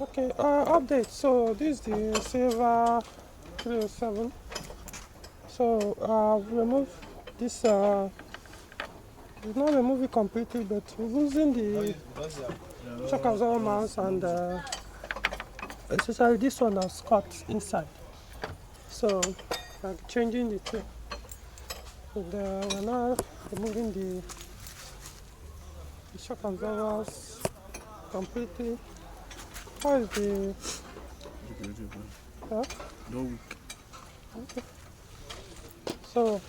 Okay, update. So this is the Silver 307. So remove this. It's not remove it completely, but losing the shock absorber mounts and especially this one has cut inside. So like changing the two. And we're now removing the shock absorbers completely. How is the huh? No week. Okay. So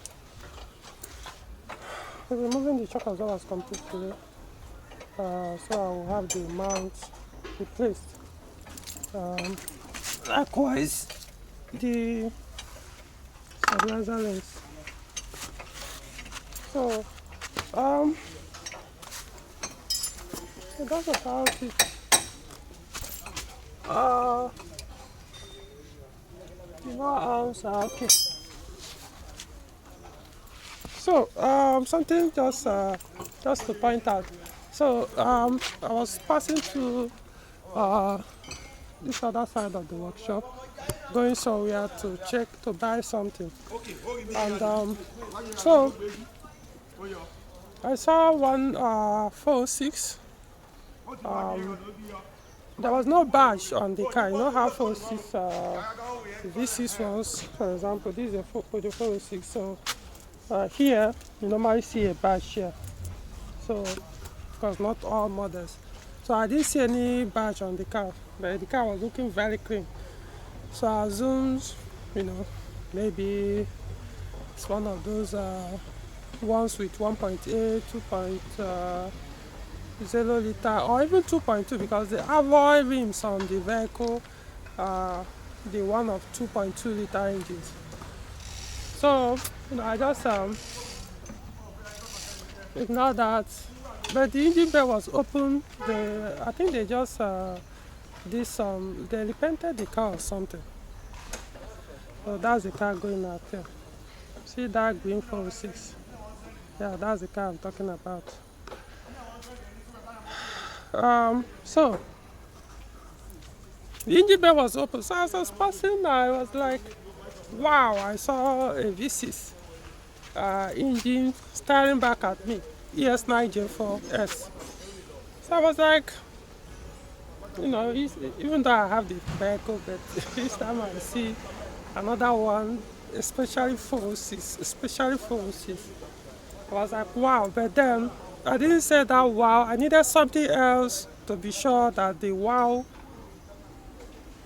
we're removing the shock absorbers completely. So I will have the mount replaced. Likewise, the stabilizer lens. So that's about it. The more arms are okay. So something just to point out. So I was passing through this other side of the workshop, going somewhere to check to buy something, and so I saw one 406. There was no badge on the car. You know how 406 V6 ones, for example, this is a Peugeot 406. So here you normally see a badge here. So because not all models. So I didn't see any badge on the car, but the car was looking very clean. So I assumed, maybe it's one of those ones with 1.8, 2.0 liter, or even 2.2, because the alloy rims on the vehicle are the one of 2.2 liter engines. So I just ignored that. But the engine bay was open. I think they just did they repainted the car or something. So that's the car going out there. See that green 406? Yeah, that's the car I'm talking about. So the engine bay was open. So as I was passing, I was like, wow, I saw a V6 engine staring back at me. ES9J4S. So I was like, even though I have the vehicle, but each time I see another one, especially 406, I was like, wow. But then I didn't say that wow. I needed something else to be sure that the wow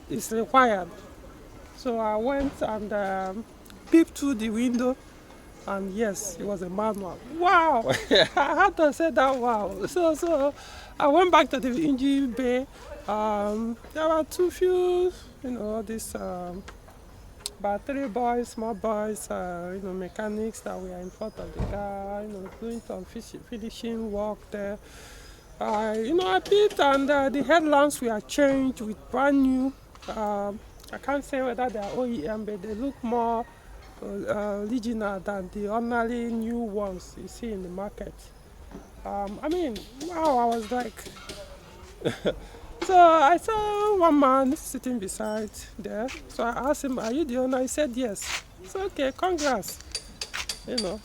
is required. So I went and peeped through the window, and yes, it was a manual. Wow! I had to say that wow. So I went back to the engine bay. There were too few, these about 3 boys, small boys, mechanics that were in front of the car, doing some finishing work there. I peeped, and the headlamps were changed with brand new. I can't say whether they are OEM, but they look more original than the ordinary new ones you see in the market. Wow, I was like, so I saw one man sitting beside there. So I asked him, "Are you the owner?" He said, "Yes." So okay, congrats. He said,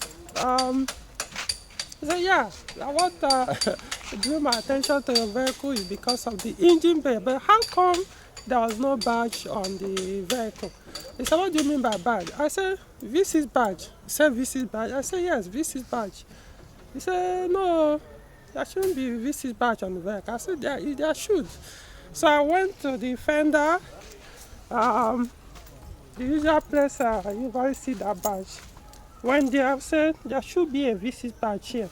"Yeah, I want to draw my attention to your vehicle is because of the engine bay. But how come there was no badge on the vehicle?" He said, "What do you mean by badge?" I said, "V6 badge." He said, "V6 badge?" I said, "Yes, V6 badge." He said, "No, there shouldn't be V6 badge on the vehicle." I said, there should. So I went to the fender, the usual place you guys see that badge. When they have said there should be a V6 badge here.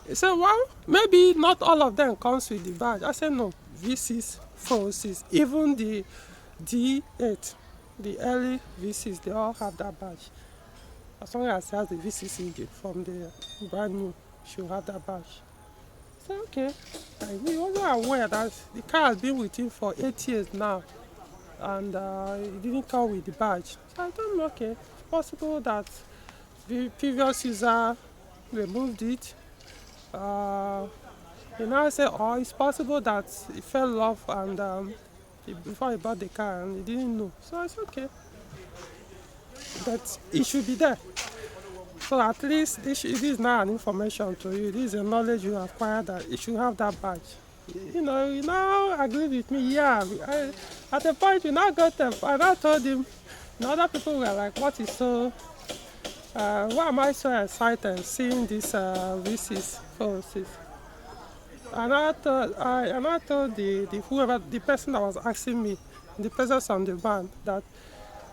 He said, "Well, maybe not all of them comes with the badge." I said, "No, V6, 406, even the D8, the early V6, they all have that badge. As long as it has the V6 engine from the brand new, should have that badge." I said, "Okay." He wasn't aware that the car has been with him for 8 years now, and it didn't come with the badge. So I told him, okay, it's possible that the previous user removed it, He now said, oh, it's possible that he fell in love and before he bought the car and he didn't know. So it's okay. But it should be there. So at least this is now an information to you. This is a knowledge you acquired that you should have that badge. You now agree with me. Yeah, at the point we now got them. And I told him, other people were like, what is so, why am I so excited seeing this V6 406? And I told the person that was asking me, the person on the van, that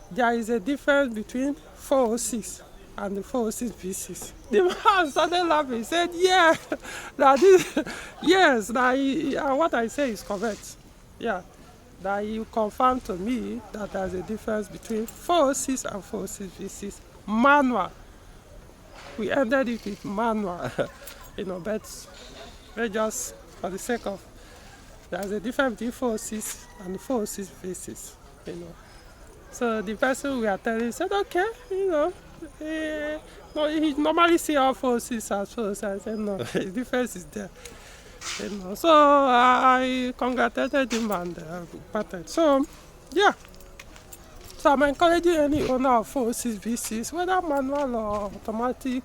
there is a difference between 406 and the 406 V6. The man started laughing. He said, yeah, yes, what I say is correct. Yeah, that you confirmed to me that there's a difference between 406 and 406 V6. Manual. We ended it with manual, but just for the sake of, there's a difference between 406 and 406 V6, So the person we are telling said, okay, no, he normally see all 406 as 406. I said, no, the difference is there. So I congratulated him and parted. So, yeah. So I'm encouraging any owner of 406 V6, whether manual or automatic,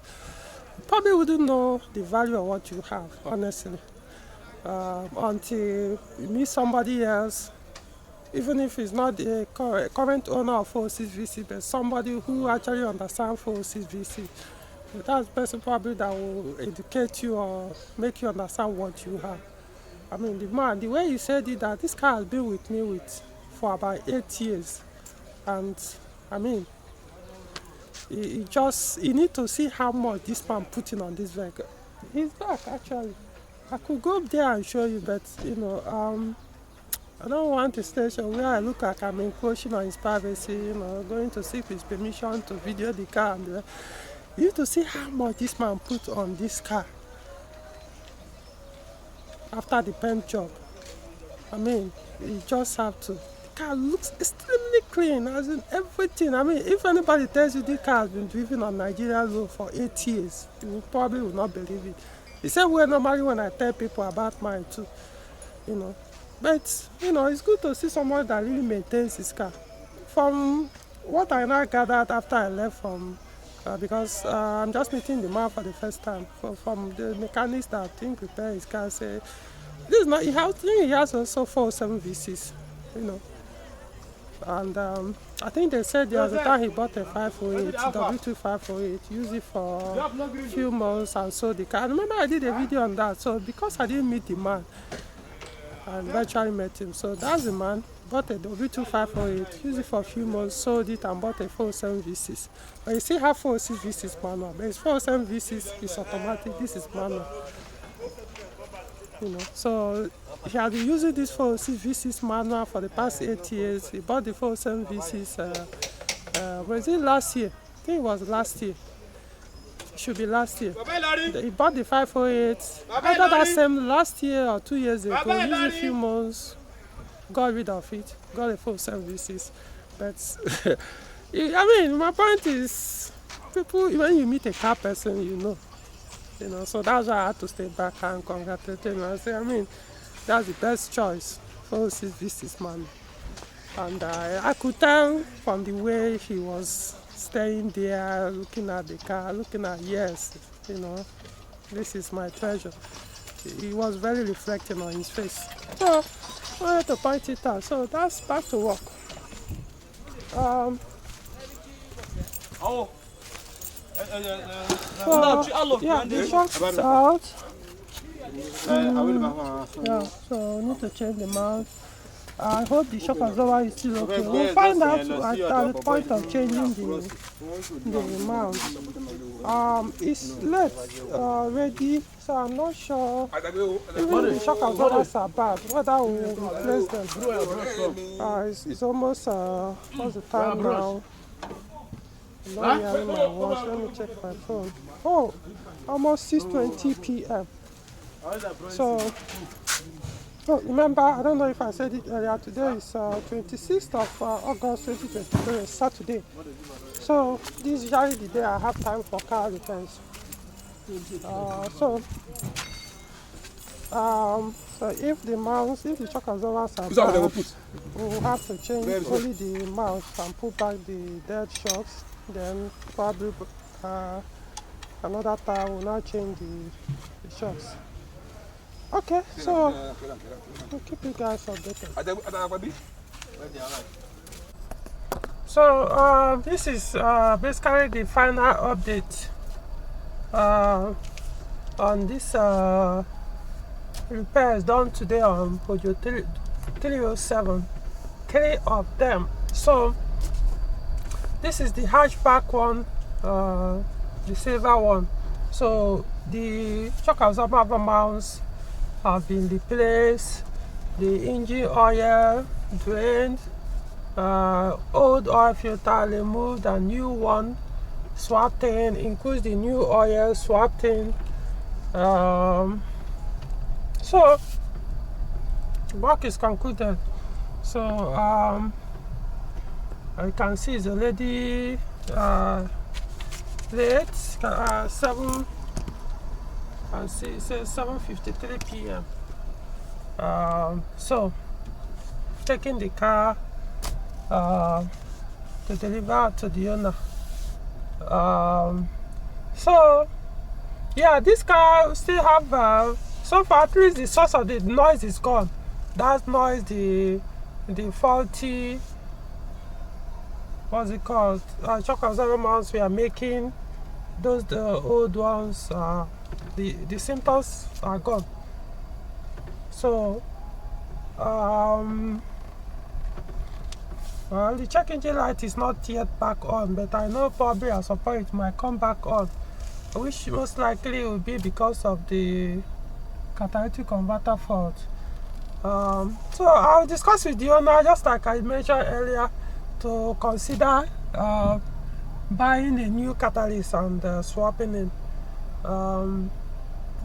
probably wouldn't know the value of what you have, honestly, until you meet somebody else, even if it's not a current owner of 406 VC, but somebody who actually understands 406 VC. But that's the person probably that will educate you or make you understand what you have. I mean, the way he said it, that this car has been with me for about 8 years. And, I mean, you need to see how much this man put in on this vehicle. He's back, actually. I could go up there and show you, but, I don't want a station where I look like I'm encroaching on his privacy, going to seek his permission to video the car. And you need to see how much this man put on this car after the paint job. I mean, you just have to. The car looks extremely clean, as in everything. I mean, if anybody tells you this car has been driven on Nigerian road for 8 years, you probably will not believe it. The same way normally when I tell people about mine too, But, it's good to see someone that really maintains his car. From what I now gathered after I left from, because I'm just meeting the man for the first time, from the mechanics that I think repair his car, say, this is not, he has also 407 V6, And I think they said the other time he bought a 508, W2 508, used it for a few months and sold the car. I remember I did a video on that, so because I didn't meet the man, I eventually met him. So that's the man, bought a W2 508, used it for a few months, sold it and bought a 407 V6. But you still have 406 V6 manual, but his 407 V6 is automatic, this is manual. So he had been using this 406 V6 manual for the past 8 years. He bought the 407 V6, was it last year? I think it was last year. It should be last year. He bought the 508, either that same last year or 2 years ago, used a few months, got rid of it, got a 407 V6. But, I mean, my point is, people, when you meet a car person, so that's why I had to stay back and congratulate him. I say, I mean, that's the best choice, 406 V6 man. And I could tell from the way he was staying there, looking at the car, looking at, yes, this is my treasure. He was very reflecting on his face. So I wanted to point it out. So that's back to work. Yeah, the shock is out. Yeah, so we need to change the mount. I hope the shock absorber is still okay. We'll find out at the point of changing the mount. It's late ready, so I'm not sure even the shock absorbers are bad, whether we'll replace them. It's almost, what's the time now? I'm not hearing my watch. Let me check my phone. Oh, almost 6:20 p.m. So, remember, I don't know if I said it earlier, today is 26th of August 2023, Saturday. So, this is usually the day I have time for car repairs. So, So if the shock absorbers are This one they will bad, put. we will have to change Very good. only the mounts and put back the dead shocks. Then probably another tire will now change the shocks. Okay, so we'll keep you guys updated. So this is basically the final update on this repairs done today on Peugeot 307, 3 of them. So this is the hatchback one, the silver one. So the shock absorber mounts have been replaced, the engine oil drained, old oil filter removed and new one swapped in, includes the new oil swapped in. So work is concluded. So you can see it's already late, 7. And see it says 7:53 p.m. So taking the car to deliver to the owner. So yeah, this car still have so far at least the source of the noise is gone. That noise, the faulty, what's it called, shock absorber mounts we are making, those the old ones, the symptoms are gone. So well, the check engine light is not yet back on, but I know probably at some point it might come back on, which most likely will be because of the catalytic converter fault. So I'll discuss with the owner, just like I mentioned earlier, to consider buying a new catalyst and swapping it.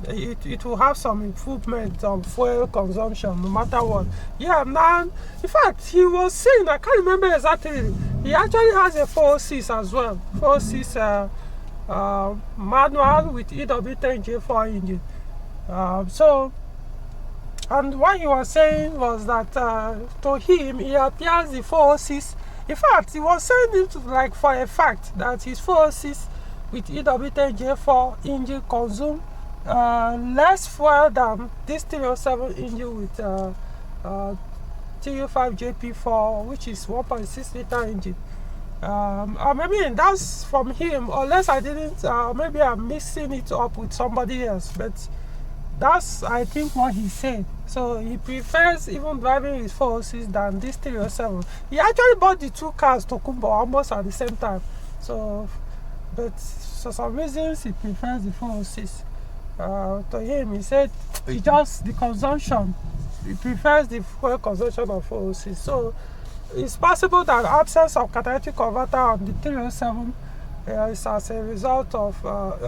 It will have some improvement on fuel consumption no matter what. Yeah, now in fact he was saying, I can't remember exactly, he actually has a 406 as well, 406 manual with EW10J4 engine. So, and what he was saying was that to him he appears the 406, in fact he was saying it like for a fact that his 406 with EW10J4 engine consume less fuel than this 307 engine with TU5JP4, which is 1.6 liter engine. Maybe that's from him, unless I didn't, maybe I'm mixing it up with somebody else, but that's, I think, what he said. So he prefers even driving his 406 than this 307. He actually bought the two cars to Kumbo almost at the same time. So, but for some reasons he prefers the 406. To him, he said he just the consumption. He prefers the fuel consumption of 406. So it's possible that absence of catalytic converter on the 307 is as a result of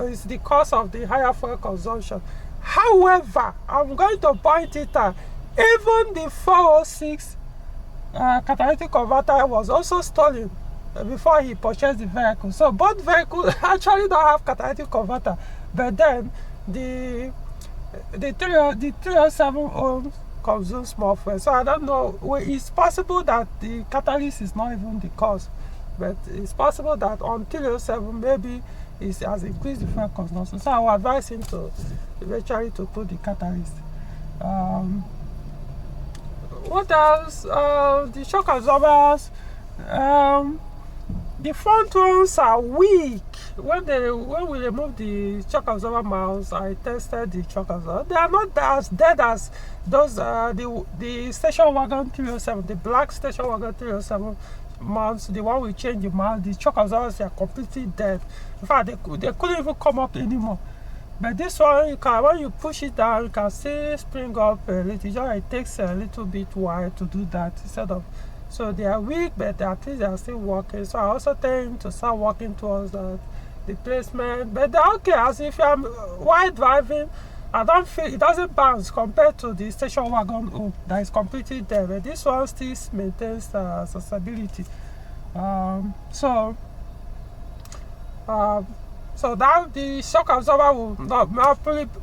is the cause of the higher fuel consumption. However, I'm going to point it out, even the 406 catalytic converter was also stolen before he purchased the vehicle. So both vehicles actually don't have catalytic converter, but then the 307 ohm consumes more fuel. So I don't know, well, it's possible that the catalyst is not even the cause, but it's possible that on 307 maybe it has increased the fuel consumption. So I would advise him to eventually to put the catalyst. What else? The shock absorbers, the front ones are weak. When we remove the shock absorber mounts, I tested the shock absorber. They are not as dead as those the station wagon 307, the black station wagon 307 mounts. The one we change the mount, the shock absorbers are completely dead. In fact, they couldn't even come up anymore. But this one, you can, when you push it down, you can still spring up a little. It takes a little bit while to do that instead of. So they are weak, but at least they are still working. So I also tell him to start working towards the replacement. But they're okay, as if I'm while driving, I don't feel it doesn't bounce compared to the station wagon that is completely dead. But this one still maintains stability. So that the shock absorber will not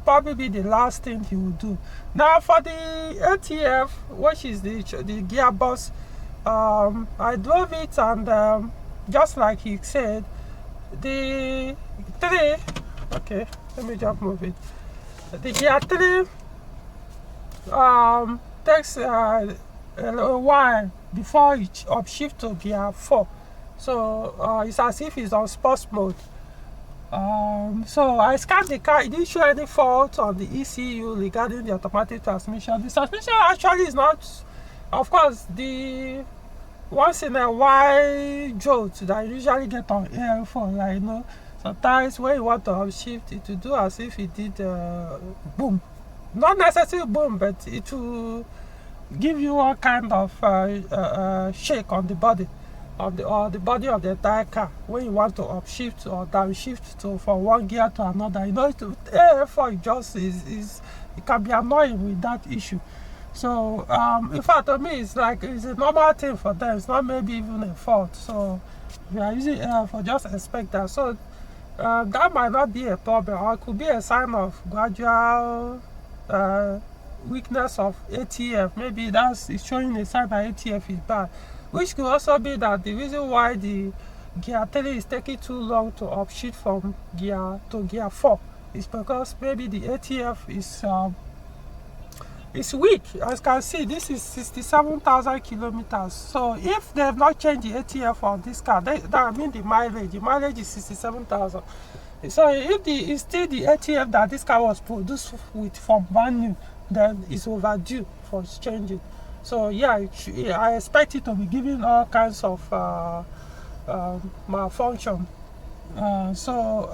probably be the last thing he will do. Now for the ATF, which is the gearbox, I drove it, and just like he said, the 3, okay, let me just move it. The gear 3 takes a while before it upshift to gear 4. So it's as if it's on sports mode. So I scanned the car. It didn't show any fault on the ECU regarding the automatic transmission. The transmission actually is not, of course, the once in a while jolt that you usually get on AL4. Like, you know, sometimes when you want to upshift, it will do as if it did boom. Not necessarily boom, but it will give you all kind of shake on the body of the body of the entire car when you want to upshift or downshift from one gear to another. You know, AL4 it can be annoying with that issue. So in fact, to me, it's a normal thing for them. It's not maybe even a fault. So if you are using AL4, just expect that. So that might not be a problem, or it could be a sign of gradual weakness of ATF. Maybe it's showing a sign that ATF is bad, which could also be that the reason why the gear 3 is taking too long to upshift from gear to gear 4 is because maybe the ATF is weak. As you can see, this is 67,000 kilometers. So if they have not changed the ATF on this car, that means the mileage is 67,000. So if it's still the ATF that this car was produced with from brand new, then it's overdue for changing. So yeah, I expect it to be giving all kinds of malfunction. So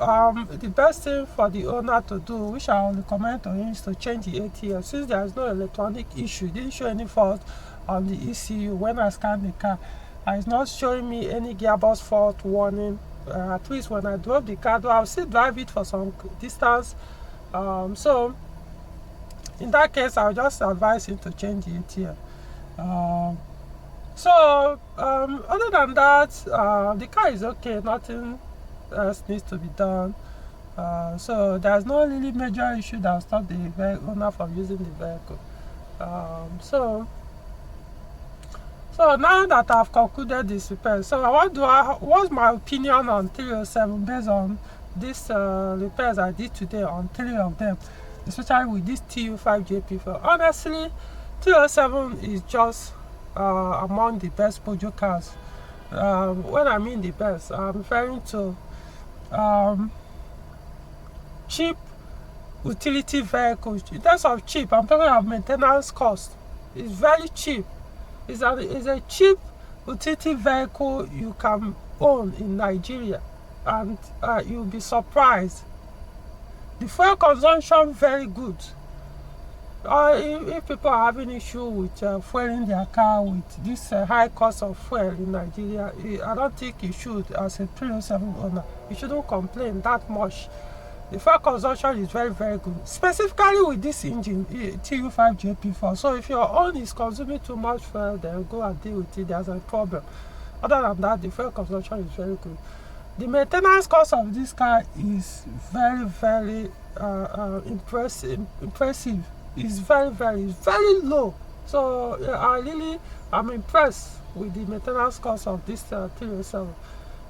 the best thing for the owner to do, which I will recommend to him, is to change the ATF. Since there is no electronic issue, it didn't show any fault on the ECU when I scanned the car. It's not showing me any gearbox fault warning. At least when I drove the car, though I'll still drive it for some distance. So in that case, I'll just advise him to change the ATF. Other than that, the car is okay. Nothing else needs to be done. So there's no really major issue that will stop the owner from using the vehicle. So now that I've concluded this repair, so what's my opinion on 307 based on these repairs I did today on 3 of them, especially with this TU5JP4. Honestly, 307 is just among the best Peugeot cars. When I mean the best, I'm referring to cheap utility vehicles. In terms of cheap, I'm talking about maintenance cost. It's very cheap. It's a cheap utility vehicle you can own in Nigeria, and you'll be surprised. The fuel consumption very good. If people are having issue with fueling their car with this high cost of fuel in Nigeria, I don't think you should, as a 307 owner, you shouldn't complain that much. The fuel consumption is very, very good, specifically with this engine, TU5JP4. So if your own is consuming too much fuel, then go and deal with it. There's a problem. Other than that, the fuel consumption is very good. The maintenance cost of this car is very, very impressive. It's very low. So I'm impressed with the maintenance cost of this 307.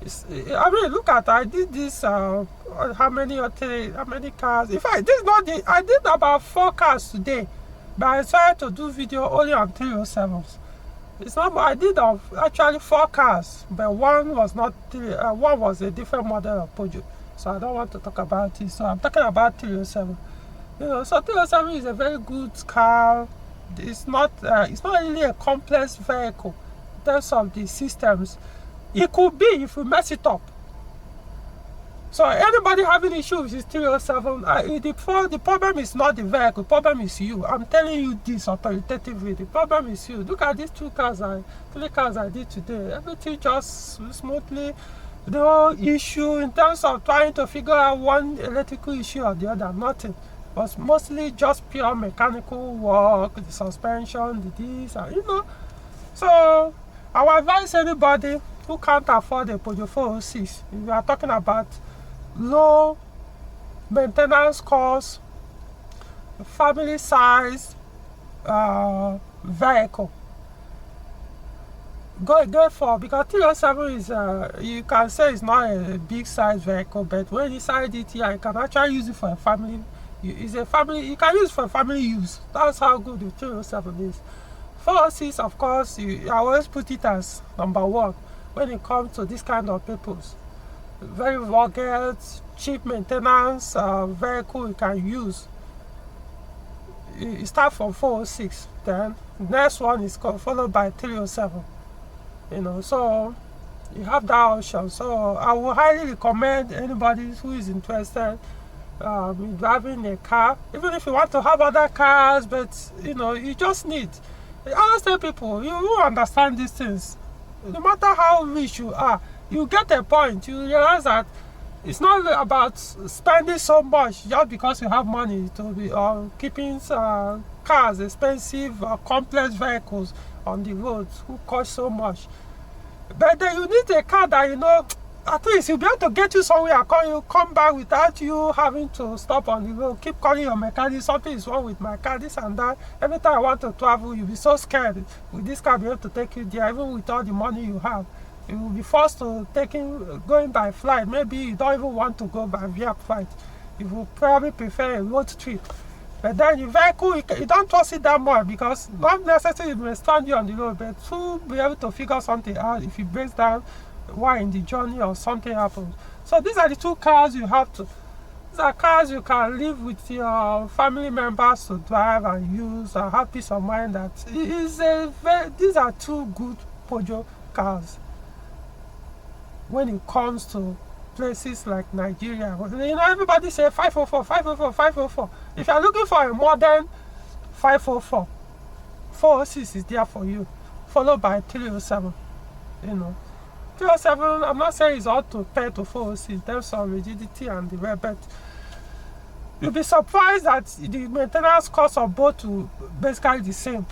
I mean, look at, I did this how many cars. In fact, I did about 4 cars today, but I decided to do video only on 307s. It's not, I did actually 4 cars, but one was not one was a different model of Peugeot, so I don't want to talk about it. So I'm talking about 307. You know, so 307 is a very good car. It's not really a complex vehicle in terms of the systems. It could be if we mess it up. So anybody having issues with 307, the problem is not the vehicle, the problem is you. I'm telling you this authoritatively. The problem is you. Look at these 3 cars I did today. Everything just smoothly. No issue in terms of trying to figure out one electrical issue or the other, nothing. It was mostly just pure mechanical work, the suspension, the this, and you know. So I would advise anybody who can't afford a Peugeot 406, if you are talking about low maintenance cost, family size vehicle. Go for, because 307 is you can say it's not a big size vehicle, but when inside it, yeah, you can actually use it for a family. It's a family, you can use it for family use. That's how good the 307 is. 406, of course, I always put it as number one when it comes to this kind of peoples. Very rugged, cheap maintenance vehicle you can use. You start from 406, then the next one is followed by 307. So you have that option. So I would highly recommend anybody who is interested in driving a car, even if you want to have other cars, but you just need. I always tell people, you will understand these things. No matter how rich you are, you get a point. You realize that it's not about spending so much just because you have money to be keeping cars, expensive, complex vehicles on the roads who cost so much. But then you need a car that at least you'll be able to get you somewhere, come back without you having to stop on the road, keep calling your mechanic, something is wrong with my car, this and that. Every time I want to travel, you'll be so scared. Will this car be able to take you there, even with all the money you have? You will be forced to going by flight. Maybe you don't even want to go by via flight. You will probably prefer a road trip. But then your vehicle, you don't trust it that much, because not necessarily it may stand you on the road, but to be able to figure something out if it breaks down while in the journey or something happens. So these are the two cars you have to. These are cars you can live with your family members to drive and use and have peace of mind that these are two good Peugeot cars when it comes to places like Nigeria. Everybody say 504, 504, 504. If you're looking for a modern 504, 406 is there for you, followed by 307. 307, I'm not saying it's all to pay to 406. There's some rigidity and the rest, but you'll be surprised that the maintenance cost of both will basically the same.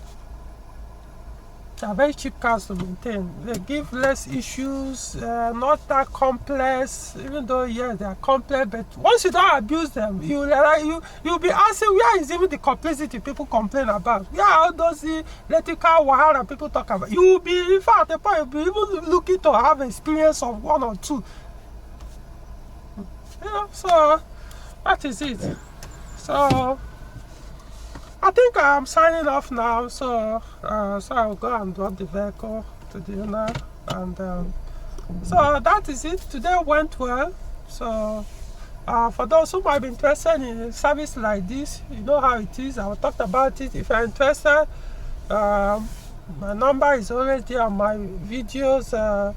They are very cheap cars to maintain. They give less issues, not that complex, even though yes, they are complex, but once you don't abuse them, you'll be asking, where is even the complexity people complain about? Where are all those electrical wire people talk about? You will be, in fact, at the point, you'll be even looking to have experience of one or two. So that is it. So I think I'm signing off now, so I'll go and drop the vehicle to the owner, and so that is it. Today went well. So for those who might be interested in a service like this, you know how it is. I will talk about it. If you're interested, my number is already on my videos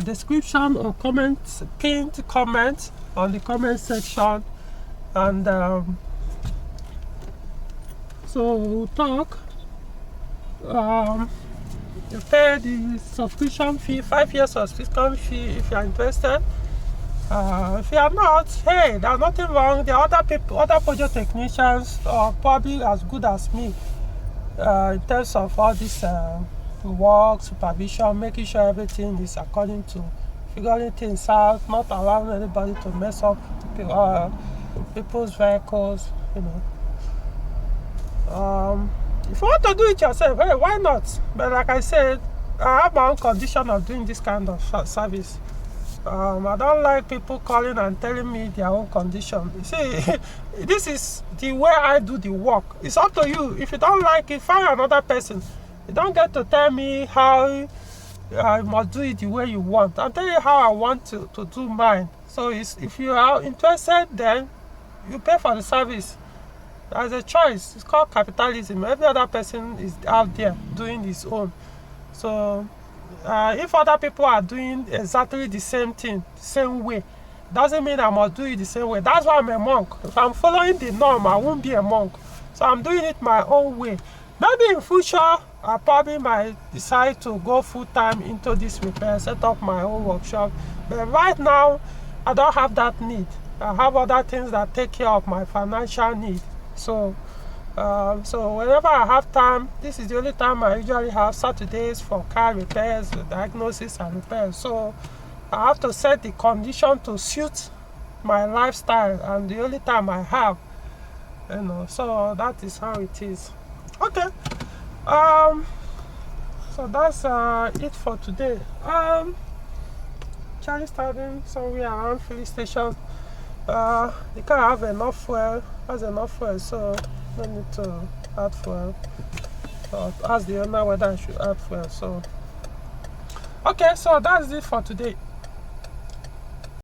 description or comments, pinned comment on the comment section, and so we'll talk. You pay the subscription fee, 5 years subscription fee if you're interested. If you are not, hey, there's nothing wrong. The other people, other Peugeot technicians are probably as good as me in terms of all this work, supervision, making sure everything is according to, figuring things out, not allowing anybody to mess up people's vehicles, If you want to do it yourself, hey, why not? But like I said, I have my own condition of doing this kind of service. I don't like people calling and telling me their own condition. You see, this is the way I do the work. It's up to you. If you don't like it, find another person. You don't get to tell me how I must do it the way you want. I'll tell you how I want to do mine. So if you are interested, then you pay for the service. As a choice. It's called capitalism. Every other person is out there doing his own. So if other people are doing exactly the same thing, the same way, doesn't mean I must do it the same way. That's why I'm a monk. If I'm following the norm, I won't be a monk. So I'm doing it my own way. Maybe in future, I probably might decide to go full-time into this repair, set up my own workshop. But right now, I don't have that need. I have other things that take care of my financial need. So whenever I have time, this is the only time I usually have Saturdays for car repairs, diagnosis and repairs. So I have to set the condition to suit my lifestyle and the only time I have, so that is how it is. Okay, so that's it for today. Charlie starting somewhere around filling station. The car have enough fuel, has enough fuel, so no need to add fuel. Ask the owner whether I should add fuel. So okay, so that's it for today.